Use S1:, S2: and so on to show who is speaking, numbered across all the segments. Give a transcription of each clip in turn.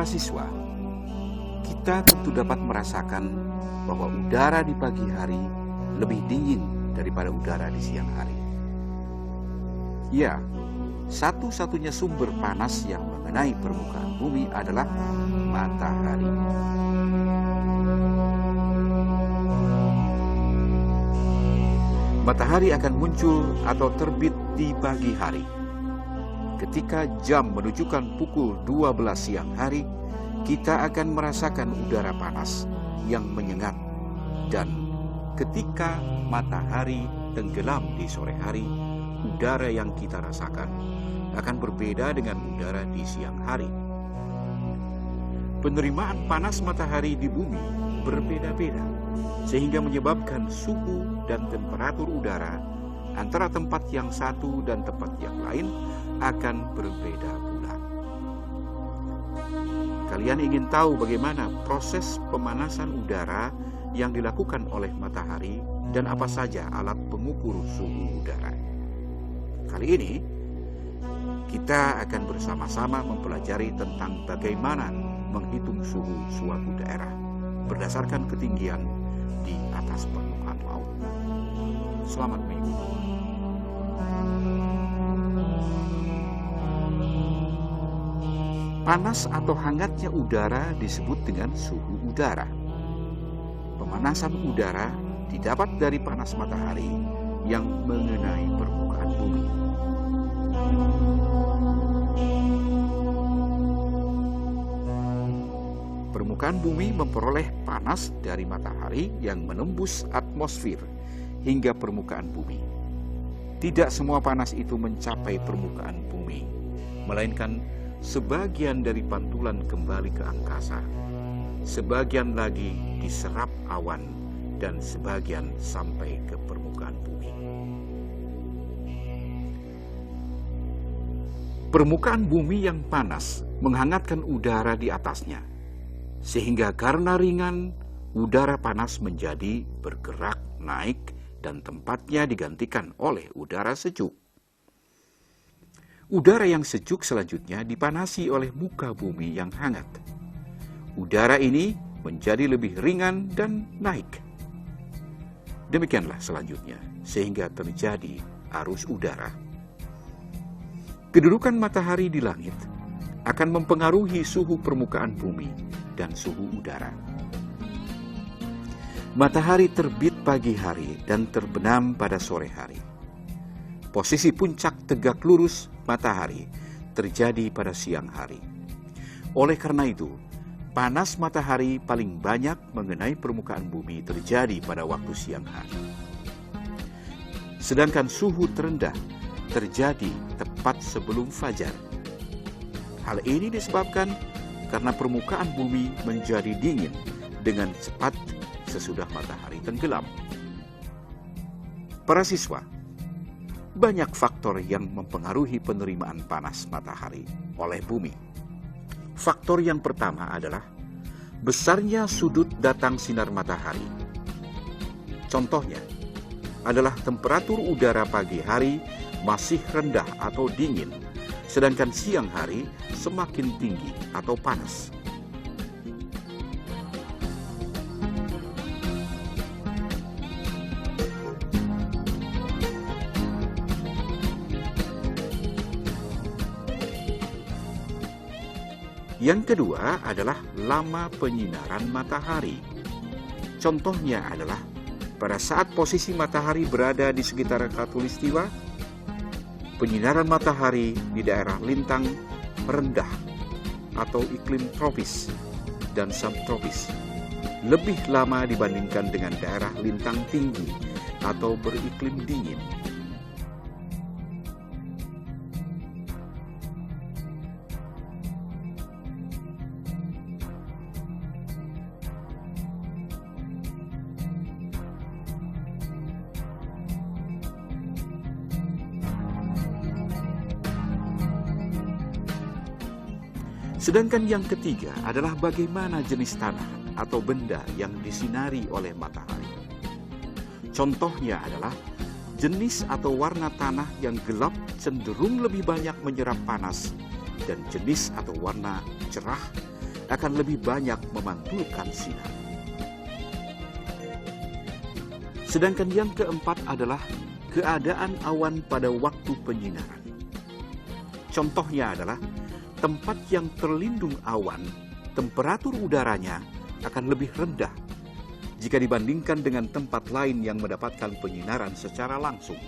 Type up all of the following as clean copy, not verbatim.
S1: Para siswa, kita tentu dapat merasakan bahwa udara di pagi hari lebih dingin daripada udara di siang hari. Ya, satu-satunya sumber panas yang mengenai permukaan bumi adalah matahari. Matahari akan muncul atau terbit di pagi hari. Ketika jam menunjukkan pukul 12 siang hari, kita akan merasakan udara panas yang menyengat. Dan ketika matahari tenggelam di sore hari, udara yang kita rasakan akan berbeda dengan udara di siang hari. Penerimaan panas matahari di bumi berbeda-beda, sehingga menyebabkan suhu dan temperatur udara antara tempat yang satu dan tempat yang lain akan berbeda pula. Kalian ingin tahu bagaimana proses pemanasan udara yang dilakukan oleh matahari dan apa saja alat pengukur suhu udara? Kali ini, kita akan bersama-sama mempelajari tentang bagaimana menghitung suhu suatu daerah berdasarkan ketinggian di atas permukaan laut. Selamat mengikuti. Panas atau hangatnya udara disebut dengan suhu udara. Pemanasan udara didapat dari panas matahari yang mengenai permukaan bumi. Permukaan bumi memperoleh panas dari matahari yang menembus atmosfer hingga permukaan bumi. Tidak semua panas itu mencapai permukaan bumi, melainkan sebagian dari pantulan kembali ke angkasa, sebagian lagi diserap awan, dan sebagian sampai ke permukaan bumi. Permukaan bumi yang panas menghangatkan udara di atasnya, sehingga karena ringan, udara panas menjadi bergerak naik dan tempatnya digantikan oleh udara sejuk. Udara yang sejuk selanjutnya dipanasi oleh muka bumi yang hangat. Udara ini menjadi lebih ringan dan naik. Demikianlah selanjutnya, sehingga terjadi arus udara. Kedudukan matahari di langit akan mempengaruhi suhu permukaan bumi dan suhu udara. Matahari terbit pagi hari dan terbenam pada sore hari. Posisi puncak tegak lurus matahari terjadi pada siang hari. Oleh karena itu, panas matahari paling banyak mengenai permukaan bumi terjadi pada waktu siang hari. Sedangkan suhu terendah terjadi tepat sebelum fajar. Hal ini disebabkan karena permukaan bumi menjadi dingin dengan cepat sesudah matahari tenggelam. Para siswa, banyak faktor yang mempengaruhi penerimaan panas matahari oleh bumi. Faktor yang pertama adalah besarnya sudut datang sinar matahari. Contohnya adalah temperatur udara pagi hari masih rendah atau dingin, sedangkan siang hari semakin tinggi atau panas. Yang kedua adalah lama penyinaran matahari. Contohnya adalah pada saat posisi matahari berada di sekitar khatulistiwa, penyinaran matahari di daerah lintang rendah atau iklim tropis dan subtropis lebih lama dibandingkan dengan daerah lintang tinggi atau beriklim dingin. Sedangkan yang ketiga adalah bagaimana jenis tanah atau benda yang disinari oleh matahari. Contohnya adalah jenis atau warna tanah yang gelap cenderung lebih banyak menyerap panas, dan jenis atau warna cerah akan lebih banyak memantulkan sinar. Sedangkan yang keempat adalah keadaan awan pada waktu penyinaran. Contohnya adalah tempat yang terlindung awan, temperatur udaranya akan lebih rendah jika dibandingkan dengan tempat lain yang mendapatkan penyinaran secara langsung.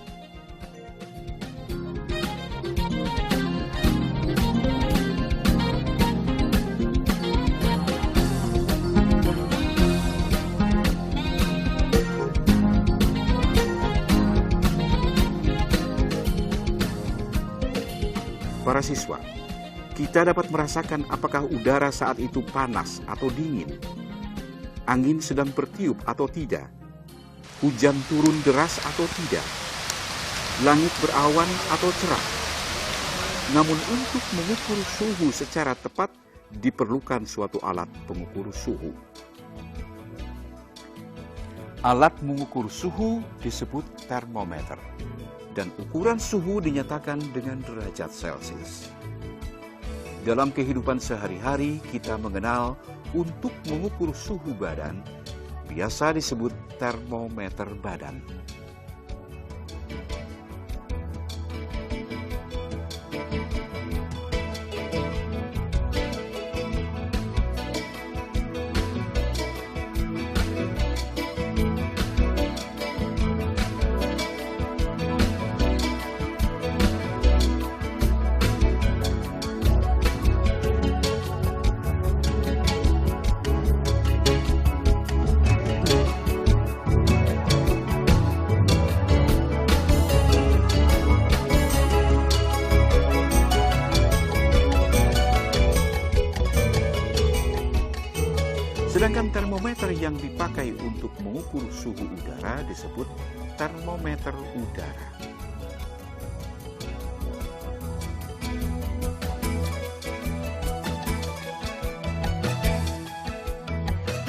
S1: Para siswa, kita dapat merasakan apakah udara saat itu panas atau dingin, angin sedang bertiup atau tidak, hujan turun deras atau tidak, langit berawan atau cerah. Namun untuk mengukur suhu secara tepat diperlukan suatu alat pengukur suhu. Alat mengukur suhu disebut termometer, dan ukuran suhu dinyatakan dengan derajat Celcius. Dalam kehidupan sehari-hari kita mengenal untuk mengukur suhu badan, biasa disebut termometer badan. Sedangkan termometer yang dipakai untuk mengukur suhu udara disebut termometer udara.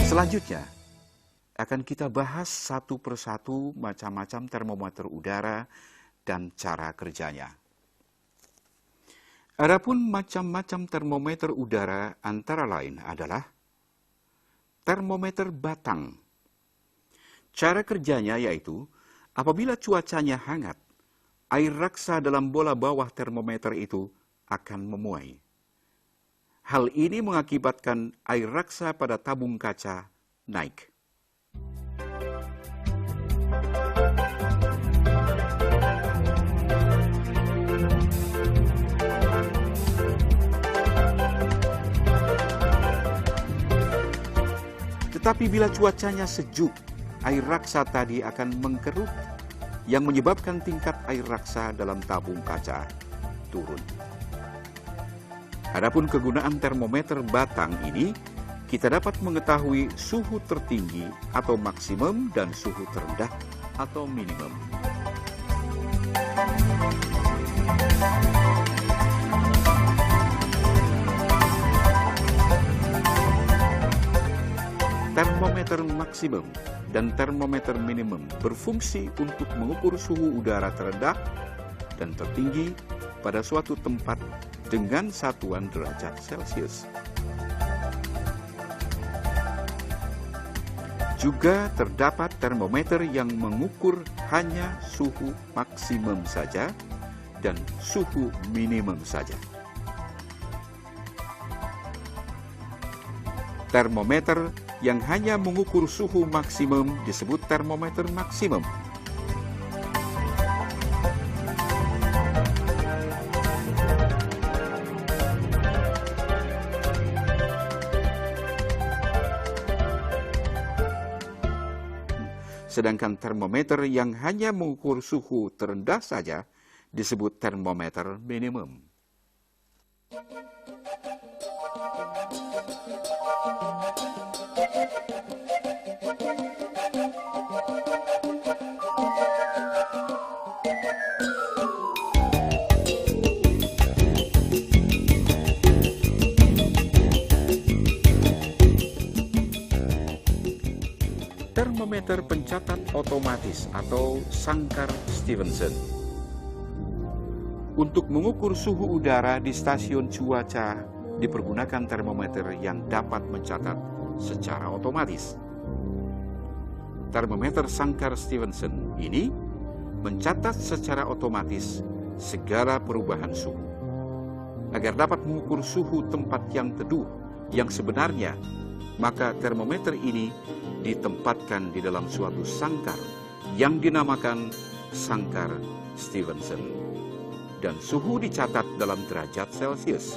S1: Selanjutnya, akan kita bahas satu persatu macam-macam termometer udara dan cara kerjanya. Adapun macam-macam termometer udara antara lain adalah termometer batang. Cara kerjanya yaitu, apabila cuacanya hangat, air raksa dalam bola bawah termometer itu akan memuai. Hal ini mengakibatkan air raksa pada tabung kaca naik. Tetapi bila cuacanya sejuk, air raksa tadi akan mengkerut, yang menyebabkan tingkat air raksa dalam tabung kaca turun. Adapun kegunaan termometer batang ini, kita dapat mengetahui suhu tertinggi atau maksimum dan suhu terendah atau minimum. Termometer maksimum dan termometer minimum berfungsi untuk mengukur suhu udara terendah dan tertinggi pada suatu tempat dengan satuan derajat Celcius. Juga terdapat termometer yang mengukur hanya suhu maksimum saja dan suhu minimum saja. Termometer yang hanya mengukur suhu maksimum disebut termometer maksimum. Sedangkan termometer yang hanya mengukur suhu terendah saja disebut termometer minimum. Termometer pencatat otomatis atau sangkar Stevenson. Untuk mengukur suhu udara di stasiun cuaca dipergunakan termometer yang dapat mencatat secara otomatis. Termometer sangkar Stevenson ini mencatat secara otomatis segala perubahan suhu. Agar dapat mengukur suhu tempat yang teduh yang sebenarnya, maka termometer ini ditempatkan di dalam suatu sangkar yang dinamakan sangkar Stevenson. Dan suhu dicatat dalam derajat Celcius.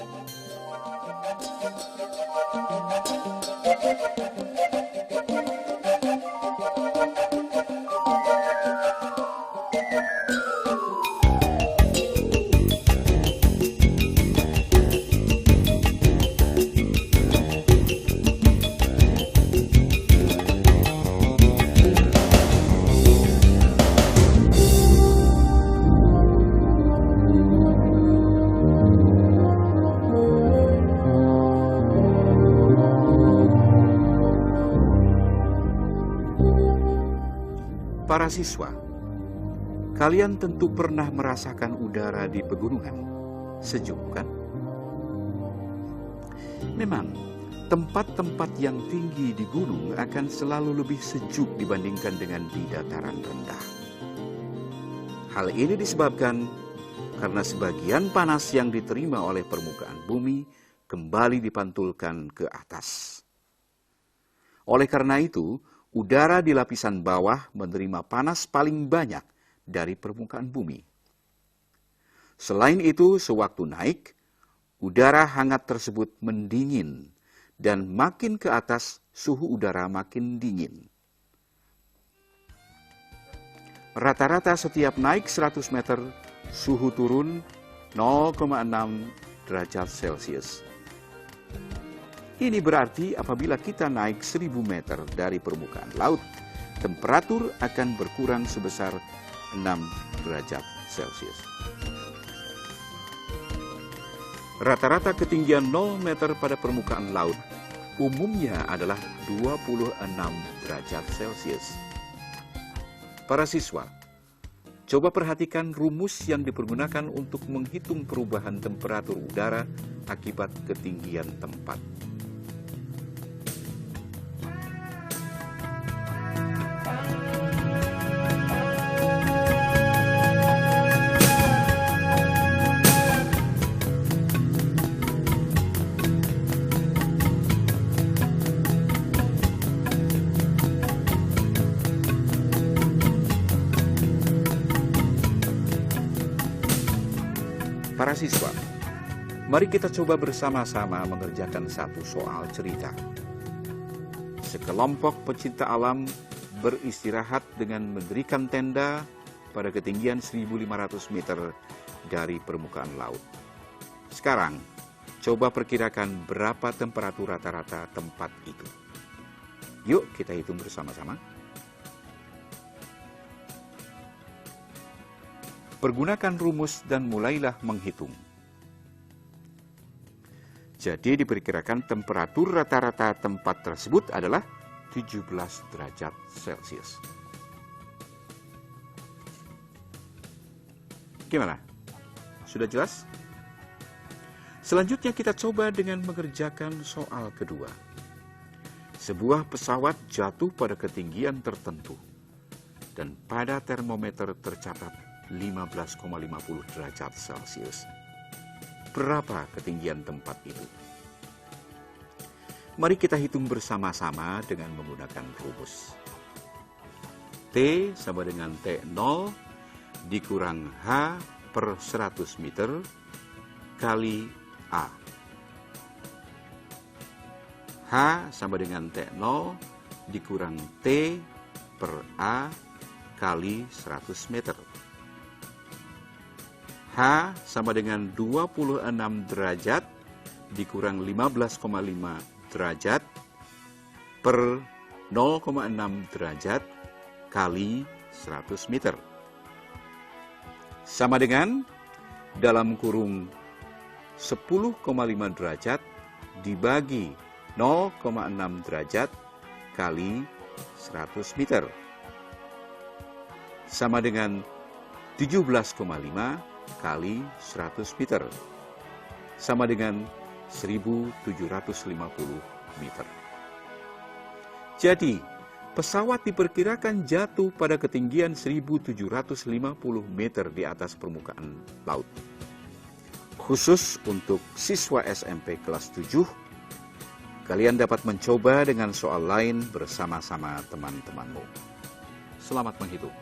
S1: Para siswa, kalian tentu pernah merasakan udara di pegunungan. Sejuk, kan? Memang, tempat-tempat yang tinggi di gunung akan selalu lebih sejuk dibandingkan dengan di dataran rendah. Hal ini disebabkan karena sebagian panas yang diterima oleh permukaan bumi kembali dipantulkan ke atas. Oleh karena itu, udara di lapisan bawah menerima panas paling banyak dari permukaan bumi. Selain itu, sewaktu naik, udara hangat tersebut mendingin dan makin ke atas suhu udara makin dingin. Rata-rata setiap naik 100 meter, suhu turun 0,6 derajat Celcius. Ini berarti apabila kita naik 1000 meter dari permukaan laut, temperatur akan berkurang sebesar 6 derajat Celcius. Rata-rata ketinggian 0 meter pada permukaan laut umumnya adalah 26 derajat Celcius. Para siswa, coba perhatikan rumus yang dipergunakan untuk menghitung perubahan temperatur udara akibat ketinggian tempat. Para siswa, mari kita coba bersama-sama mengerjakan satu soal cerita. Sekelompok pecinta alam beristirahat dengan mendirikan tenda pada ketinggian 1.500 meter dari permukaan laut. Sekarang, coba perkirakan berapa temperatur rata-rata tempat itu. Yuk kita hitung bersama-sama. Pergunakan rumus dan mulailah menghitung. Jadi diperkirakan temperatur rata-rata tempat tersebut adalah 17 derajat Celcius. Gimana? Sudah jelas? Selanjutnya kita coba dengan mengerjakan soal kedua. Sebuah pesawat jatuh pada ketinggian tertentu dan pada termometer tercatat 15,50 derajat Celcius. Berapa ketinggian tempat itu? Mari kita hitung bersama-sama dengan menggunakan rumus. T sama dengan T0 dikurang H per 100 meter kali A. H sama dengan T0 dikurang T per A kali 100 meter. H sama dengan 26 derajat dikurang 15,5 derajat per 0,6 derajat kali 100 meter. Sama dengan dalam kurung 10,5 derajat dibagi 0,6 derajat kali 100 meter. Sama dengan 17,5 kali 100 meter. Sama dengan 1.750 meter. Jadi, pesawat diperkirakan jatuh pada ketinggian 1.750 meter di atas permukaan laut. Khusus untuk siswa SMP kelas 7, kalian dapat mencoba dengan soal lain bersama-sama teman-temanmu. Selamat menghitung.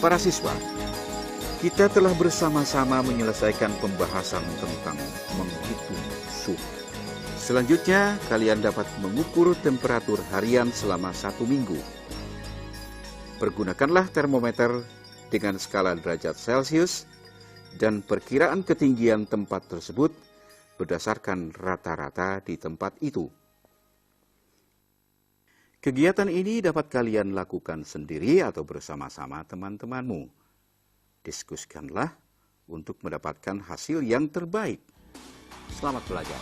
S1: Para siswa, kita telah bersama-sama menyelesaikan pembahasan tentang menghitung suhu. Selanjutnya, kalian dapat mengukur temperatur harian selama 1 minggu. Pergunakanlah termometer dengan skala derajat Celcius dan perkiraan ketinggian tempat tersebut berdasarkan rata-rata di tempat itu. Kegiatan ini dapat kalian lakukan sendiri atau bersama-sama teman-temanmu. Diskusikanlah untuk mendapatkan hasil yang terbaik. Selamat belajar.